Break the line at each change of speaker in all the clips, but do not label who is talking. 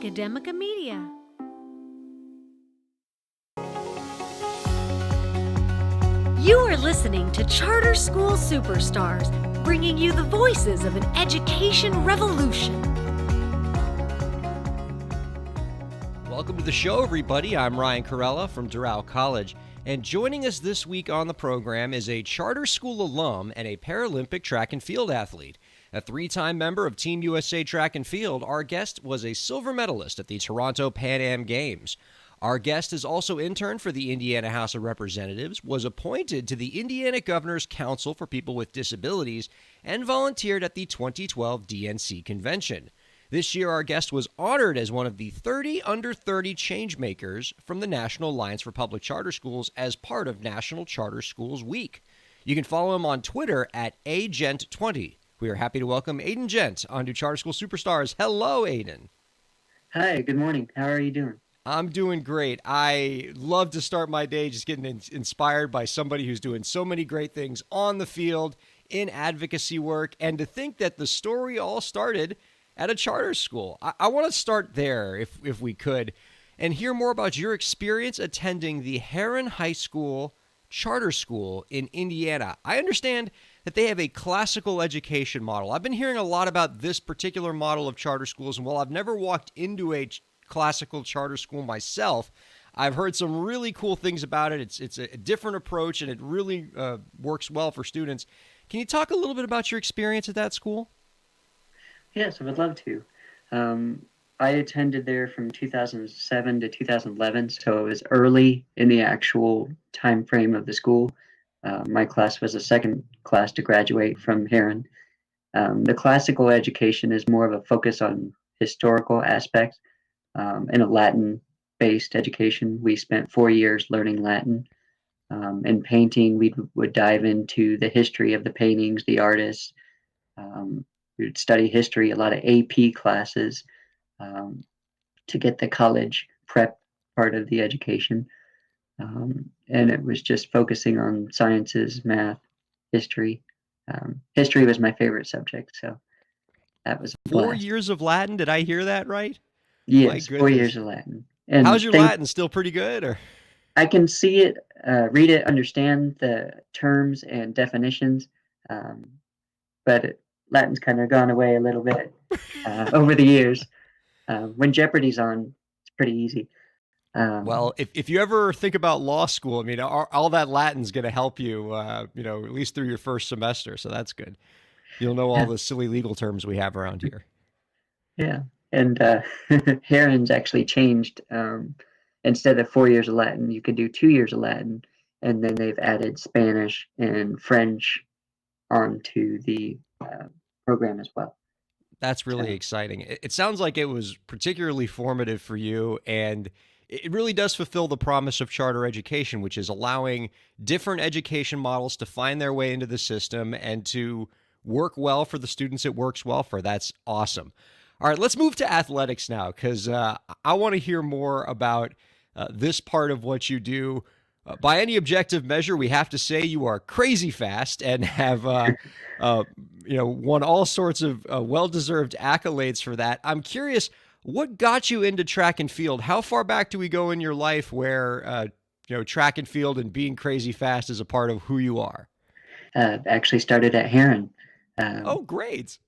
Academica Media. You are listening to Charter School Superstars, bringing you the voices of an education revolution.
Welcome to the show, everybody. I'm Ryan Kairalla from Doral College, and joining us this week on the program is a charter school alum and a Paralympic track and field athlete. A three-time member of Team USA Track and Field, our guest was a silver medalist at the Toronto Pan Am Games. Our guest is also interned for the Indiana House of Representatives, was appointed to the Indiana Governor's Council for People with Disabilities, and volunteered at the 2012 DNC Convention. This year, our guest was honored as one of the 30 under 30 Changemakers from the National Alliance for Public Charter Schools as part of National Charter Schools Week. You can follow him on Twitter at AYdenJent20. We are happy to welcome Ayden Jent onto Charter School Superstars. Hello, Ayden.
Hi, good morning. How are you doing?
I'm doing great. I love to start my day just getting inspired by somebody who's doing so many great things on the field, in advocacy work, and to think that the story all started at a charter school. I want to start there, if we could, and hear more about your experience attending the Herron High School Charter School in Indiana. I understand that they have a classical education model. I've been hearing a lot about this particular model of charter schools, and while I've never walked into a classical charter school myself, I've heard some really cool things about it. It's a different approach, and it really works well for students. Can you talk a little bit about your experience at that school?
Yes, I would love to. I attended there from 2007 to 2011, so it was early in the actual time frame of the school. My class was the second class to graduate from Herron. The classical education is more of a focus on historical aspects and a Latin-based education. We spent 4 years learning Latin. In painting, we would dive into the history of the paintings, the artists. We would study history, a lot of AP classes to get the college prep part of the education. And it was just focusing on sciences, math, history. History was my favorite subject, so that was a
4
blast.
years of Latin, did I hear that right?
Yes,
My
4
goodness.
years of Latin. And
How's your Latin? Still pretty good? Or
I can see it, read it, understand the terms and definitions, but Latin's kind of gone away a little bit over the years. When Jeopardy's on, it's pretty easy.
Well, if you ever think about law school, I mean, all that Latin's going to help you, at least through your first semester. So that's good. You'll know all
Yeah.
the silly legal terms we have around here.
Yeah, and Herron's actually changed. Instead of 4 years of Latin, you could do 2 years of Latin, and then they've added Spanish and French onto the program as well.
That's really exciting. It sounds like it was particularly formative for you, and it really does fulfill the promise of charter education, which is allowing different education models to find their way into the system and to work well for the students it works well for. That's awesome. All right, let's move to athletics now, because I want to hear more about this part of what you do. By any objective measure, we have to say you are crazy fast and have won all sorts of well-deserved accolades for that. I'm curious, what got you into track and field? How far back do we go in your life where track and field and being crazy fast is a part of who you are?
Actually started at Herron.
Oh, great.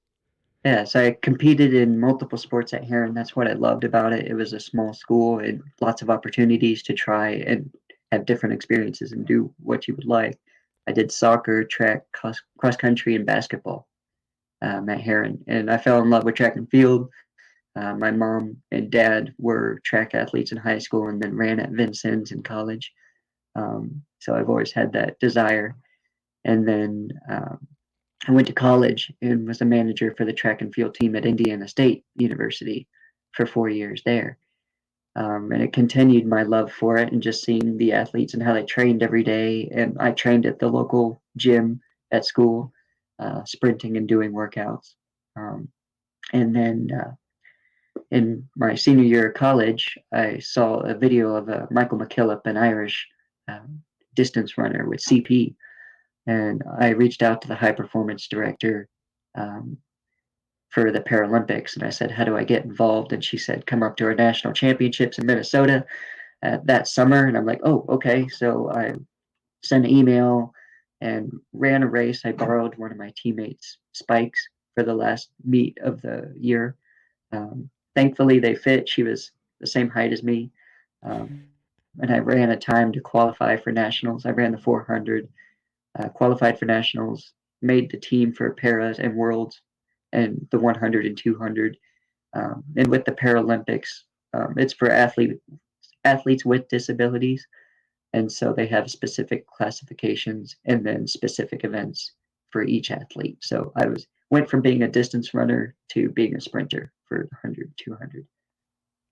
Yeah, so I competed in multiple sports at Herron. That's what I loved about it. It was a small school and lots of opportunities to try and have different experiences and do what you would like. I did soccer, track, cross country, and basketball at Herron, and I fell in love with track and field. My mom and dad were track athletes in high school and then ran at Vincennes in college. So I've always had that desire. And then I went to college and was a manager for the track and field team at Indiana State University for 4 years there. And it continued my love for it and just seeing the athletes and how they trained every day. And I trained at the local gym at school, sprinting and doing workouts. And then in my senior year of college, I saw a video of Michael McKillop, an Irish distance runner with CP. And I reached out to the high performance director for the Paralympics. And I said, how do I get involved? And she said, come up to our national championships in Minnesota that summer. And I'm like, oh, okay. So I sent an email and ran a race. I borrowed one of my teammates' spikes for the last meet of the year. Thankfully, they fit. She was the same height as me. And I ran a time to qualify for nationals. I ran the 400, qualified for nationals, made the team for paras and worlds, and the 100 and 200. And with the Paralympics, it's for athletes with disabilities, and so they have specific classifications and then specific events for each athlete. So I went from being a distance runner to being a sprinter for 100, 200.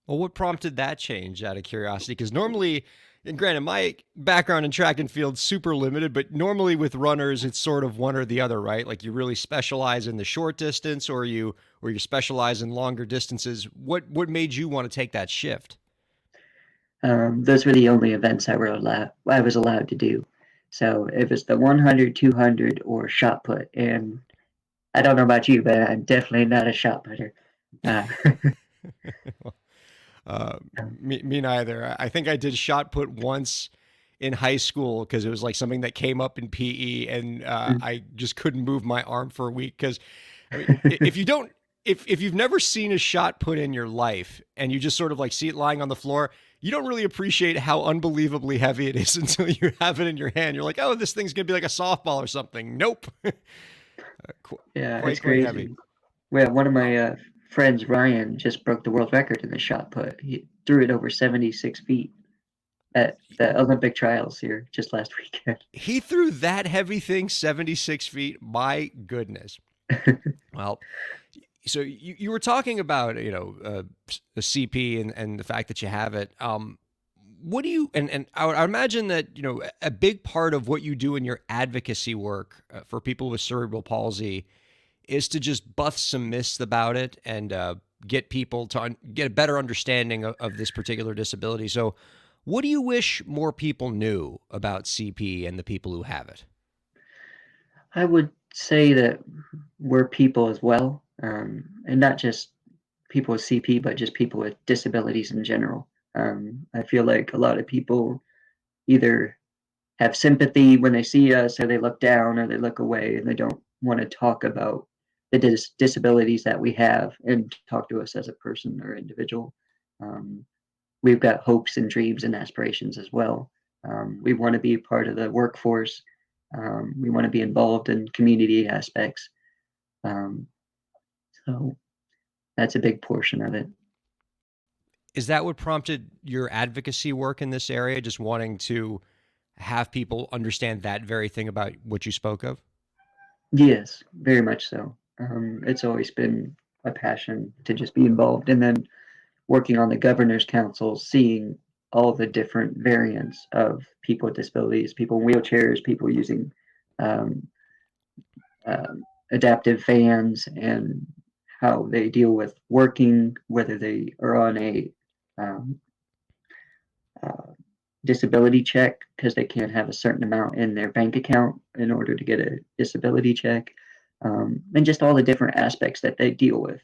Well, what prompted that change out of curiosity? Because normally, and granted, my background in track and field super limited, but normally with runners, it's sort of one or the other, right? Like you really specialize in the short distance, or you specialize in longer distances. What made you want to take that shift?
Those were the only events I was allowed to do. So it was the 100, 200, or shot put. And I don't know about you, but I'm definitely not a shot putter. Uh,
Uh, me neither. I think I did shot put once in high school because it was like something that came up in PE, and I just couldn't move my arm for a week. Because I mean, if you don't, if you've never seen a shot put in your life, and you just sort of like see it lying on the floor, you don't really appreciate how unbelievably heavy it is until you have it in your hand. You're like, oh, this thing's gonna be like a softball or something. Nope.
yeah, it's
Quite heavy.
crazy. Well, one of my friends, Ryan, just broke the world record in the shot put. He threw it over 76 feet at the Olympic trials here just last weekend.
He threw that heavy thing 76 feet. My goodness. Well, so you were talking about, the CP and the fact that you have it. What do you, and I would imagine that, a big part of what you do in your advocacy work for people with cerebral palsy is to just buff some myths about it and get people to get a better understanding of this particular disability. So what do you wish more people knew about CP and the people who have it?
I would say that we're people as well, and not just people with CP, but just people with disabilities in general. I feel like a lot of people either have sympathy when they see us, or they look down, or they look away, and they don't want to talk about the disabilities that we have and talk to us as a person or individual. Um, we've got hopes and dreams and aspirations as well. We want to be a part of the workforce. We want to be involved in community aspects. Um, so that's a big portion of it.
Is that what prompted your advocacy work in this area? Just wanting to have people understand that very thing about what you spoke of?
Yes, very much so. It's always been a passion to just be involved. And then working on the governor's council, seeing all the different variants of people with disabilities, people in wheelchairs, people using um, adaptive fans, and how they deal with working, whether they are on a um, uh, disability check because they can't have a certain amount in their bank account in order to get a disability check, and just all the different aspects that they deal with.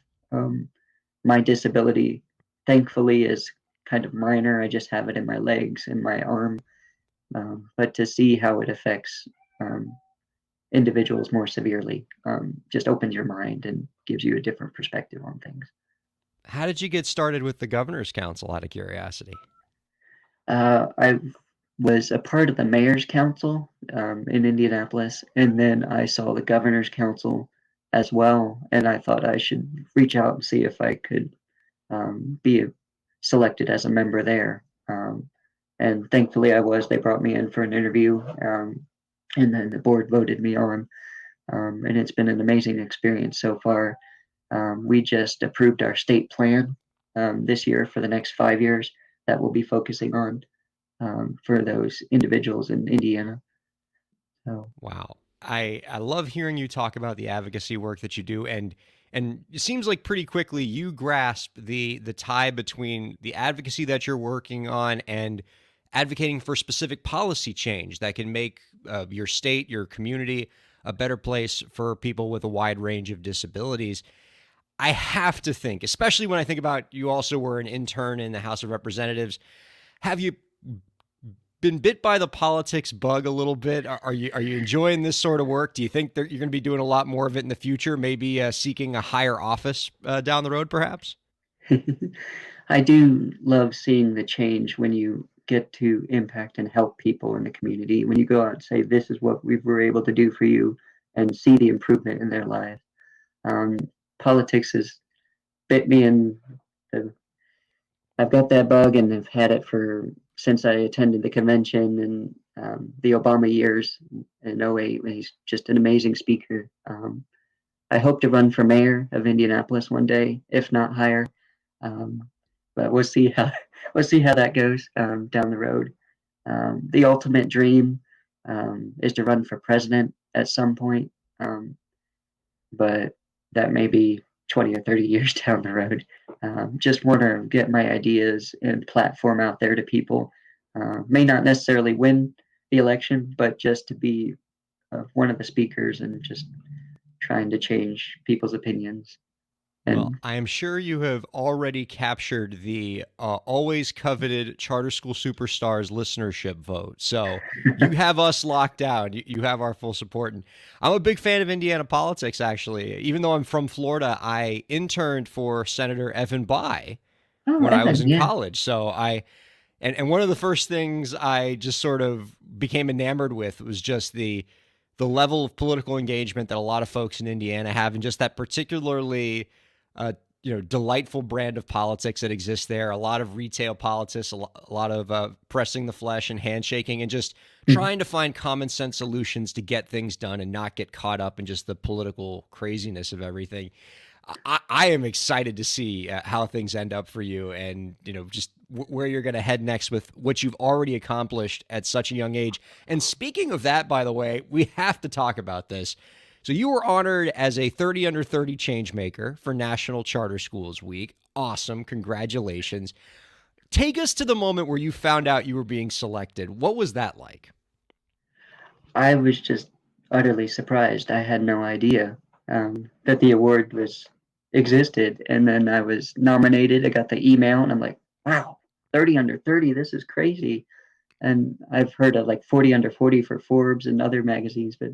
My disability, thankfully, is kind of minor. I just have it in my legs and my arm, but to see how it affects individuals more severely just opens your mind and gives you a different perspective on things.
How did you get started with the Governor's Council, out of curiosity?
I was a part of the mayor's council in Indianapolis, and then I saw the governor's council as well, and I thought I should reach out and see if I could be selected as a member there. And thankfully I was. They brought me in for an interview, and then the board voted me on, and it's been an amazing experience so far. We just approved our state plan this year for the next 5 years that we'll be focusing on for those individuals in Indiana. So
Wow. I love hearing you talk about the advocacy work that you do, and it seems like pretty quickly you grasp the tie between the advocacy that you're working on and advocating for specific policy change that can make your state, your community, a better place for people with a wide range of disabilities. I have to think, especially when I think about you also were an intern in the House of Representatives. Have you been bit by the politics bug a little bit? Are you enjoying this sort of work? Do you think that you're going to be doing a lot more of it in the future? Maybe seeking a higher office down the road, perhaps?
I do love seeing the change when you get to impact and help people in the community. When you go out and say, "This is what we were able to do for you," and see the improvement in their life. Um, Politics has bit me in the. I've got that bug and have had it for since I attended the convention and the Obama years in '08. He's just an amazing speaker. I hope to run for mayor of Indianapolis one day, if not higher. Um, but we'll see how we'll see how that goes down the road. The ultimate dream is to run for president at some point, um, but that may be 20 or 30 years down the road. Just want to get my ideas and platform out there to people. May not necessarily win the election, but just to be one of the speakers and just trying to change people's opinions.
Well,
And
I am sure you have already captured the always coveted Charter School Superstars listenership vote. So you have us locked down. You have our full support. And I'm a big fan of Indiana politics, actually. Even though I'm from Florida, I interned for Senator Evan Bayh
oh,
when I was
Evan,
in
yeah.
college. And one of the first things I just sort of became enamored with was just the level of political engagement that a lot of folks in Indiana have, and just that particularly delightful brand of politics that exists there. A lot of retail politics, a lot of pressing the flesh and handshaking, and just
Mhm.
trying to find common sense solutions to get things done and not get caught up in just the political craziness of everything. I am excited to see how things end up for you, and just where you're going to head next with what you've already accomplished at such a young age. And speaking of that, by the way, we have to talk about this. So you were honored as a 30 under 30 changemaker for National Charter Schools Week. Awesome. Congratulations. Take us to the moment where you found out you were being selected. What was that like?
I was just utterly surprised. I had no idea that the award was existed, and then I was nominated. I got the email, and I'm like, "Wow, 30 under 30. This is crazy." And I've heard of like 40 under 40 for Forbes and other magazines, but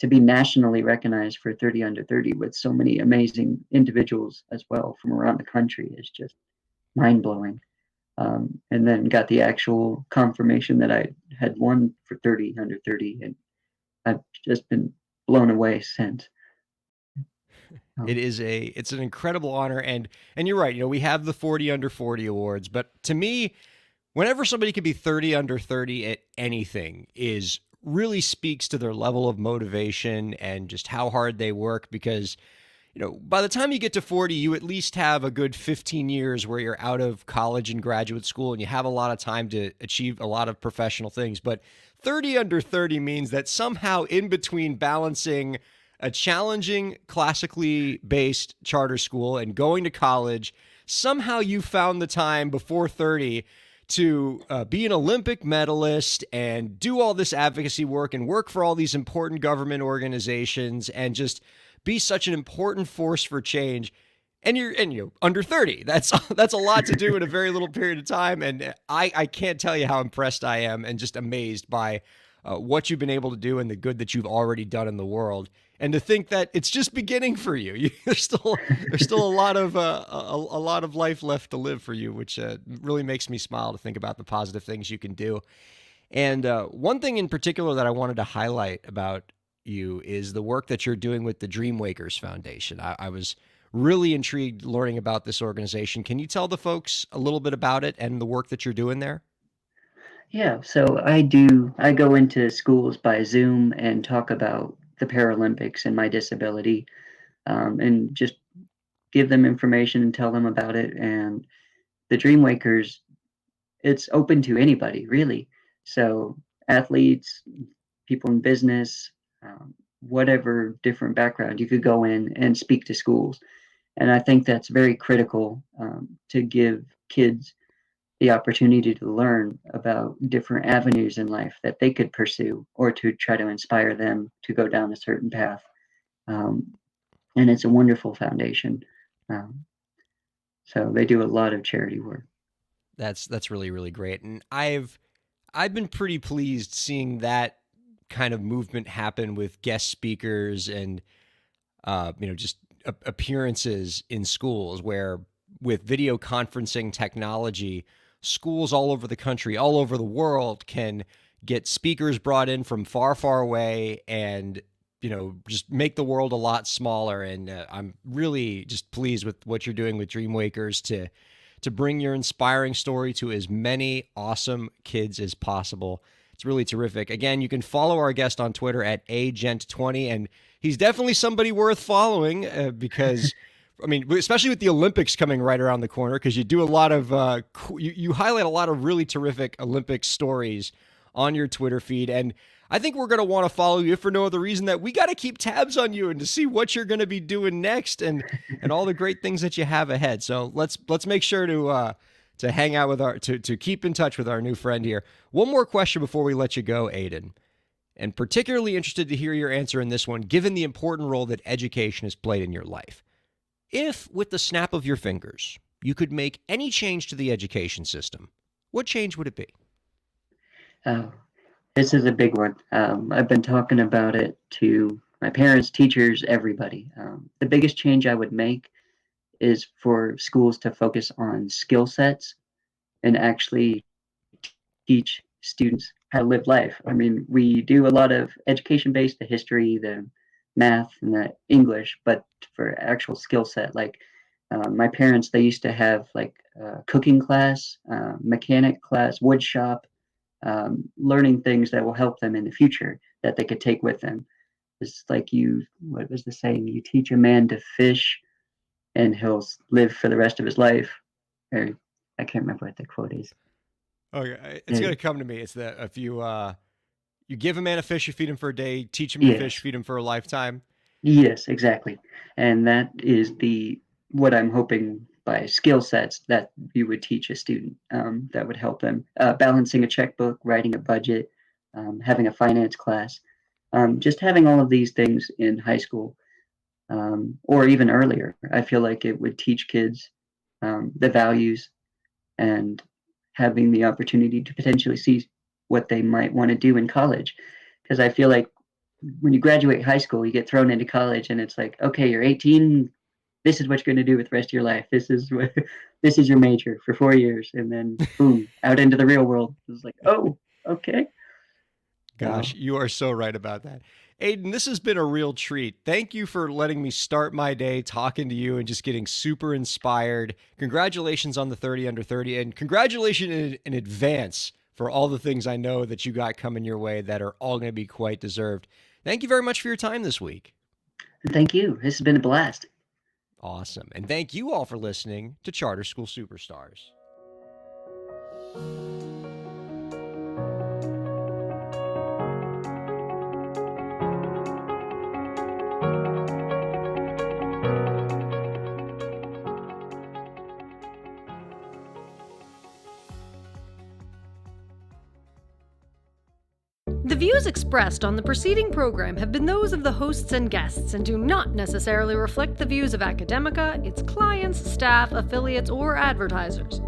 to be nationally recognized for 30 under 30 with so many amazing individuals as well from around the country is just mind blowing. And then got the actual confirmation that I had won for 30 under 30, and I've just been blown away since. Um,
It's an incredible honor, and you're right. We have the 40 under 40 awards, but to me, whenever somebody can be 30 under 30 at anything is really speaks to their level of motivation and just how hard they work, because by the time you get to 40, you at least have a good 15 years where you're out of college and graduate school and you have a lot of time to achieve a lot of professional things. But 30 under 30 means that somehow in between balancing a challenging classically based charter school and going to college, somehow you found the time before 30 to be an Olympic medalist and do all this advocacy work and work for all these important government organizations and just be such an important force for change. And you're under 30. That's a lot to do in a very little period of time. And I can't tell you how impressed I am and just amazed by what you've been able to do and the good that you've already done in the world. And to think that it's just beginning for you. There's still a lot of life left to live for you, which really makes me smile to think about the positive things you can do. And one thing in particular that I wanted to highlight about you is the work that you're doing with the DreamWakers Foundation. I was really intrigued learning about this organization. Can you tell the folks a little bit about it and the work that you're doing there?
yeah, so I go into schools by Zoom and talk about the Paralympics and my disability, and just give them information and tell them about it. And the Dreamwakers, it's open to anybody, really. So athletes, people in business, whatever different background, you could go in and speak to schools. And I think that's very critical to give kids the opportunity to learn about different avenues in life that they could pursue or to try to inspire them to go down a certain path. Um, and it's a wonderful foundation. Um, so they do a lot of charity work.
That's really, really great. And I've been pretty pleased seeing that kind of movement happen with guest speakers and just appearances in schools, where with video conferencing technology, schools all over the country, all over the world can get speakers brought in from far, far away and, just make the world a lot smaller. And I'm really just pleased with what you're doing with DreamWakers to bring your inspiring story to as many awesome kids as possible. It's really terrific. Again, you can follow our guest on Twitter at AYdenJent20, and he's definitely somebody worth following because, especially with the Olympics coming right around the corner, because you do a lot of, you highlight a lot of really terrific Olympic stories on your Twitter feed. And I think we're going to want to follow you, if for no other reason that we got to keep tabs on you and to see what you're going to be doing next and all the great things that you have ahead. So let's make sure to hang out with to keep in touch with our new friend here. One more question before we let you go, Ayden, and particularly interested to hear your answer in this one, given the important role that education has played in your life. If, with the snap of your fingers, you could make any change to the education system, what change would it be?
This is a big one. I've been talking about it to my parents, teachers, everybody. The biggest change I would make is for schools to focus on skill sets and actually teach students how to live life. We do a lot of education-based, the history, the math, and the English, but for actual skill set, like my parents, they used to have like cooking class, mechanic class, wood shop, learning things that will help them in the future that they could take with them. It's like what was the saying? You teach a man to fish and he'll live for the rest of his life. Or I can't remember what the quote is.
Okay, it's going to come to me. It's that if you give a man a fish, you feed him for a day, teach him to fish, feed him for a lifetime.
Yes, exactly. And that is what I'm hoping by skill sets that you would teach a student that would help them. Balancing a checkbook, writing a budget, having a finance class, just having all of these things in high school or even earlier. I feel like it would teach kids the values and having the opportunity to potentially see what they might want to do in college. Because I feel like when you graduate high school, you get thrown into college and it's like, okay, you're 18. This is what you're going to do with the rest of your life. This is your major for 4 years. And then boom, out into the real world. It's like, oh, okay.
Gosh, you are so right about that. Ayden, this has been a real treat. Thank you for letting me start my day talking to you and just getting super inspired. Congratulations on the 30 under 30, and congratulations in advance for all the things I know that you got coming your way that are all going to be quite deserved. Thank you very much for your time this week.
Thank you. This has been a blast.
Awesome. And thank you all for listening to Charter School Superstars.
The views expressed on the preceding program have been those of the hosts and guests and do not necessarily reflect the views of Academica, its clients, staff, affiliates, or advertisers.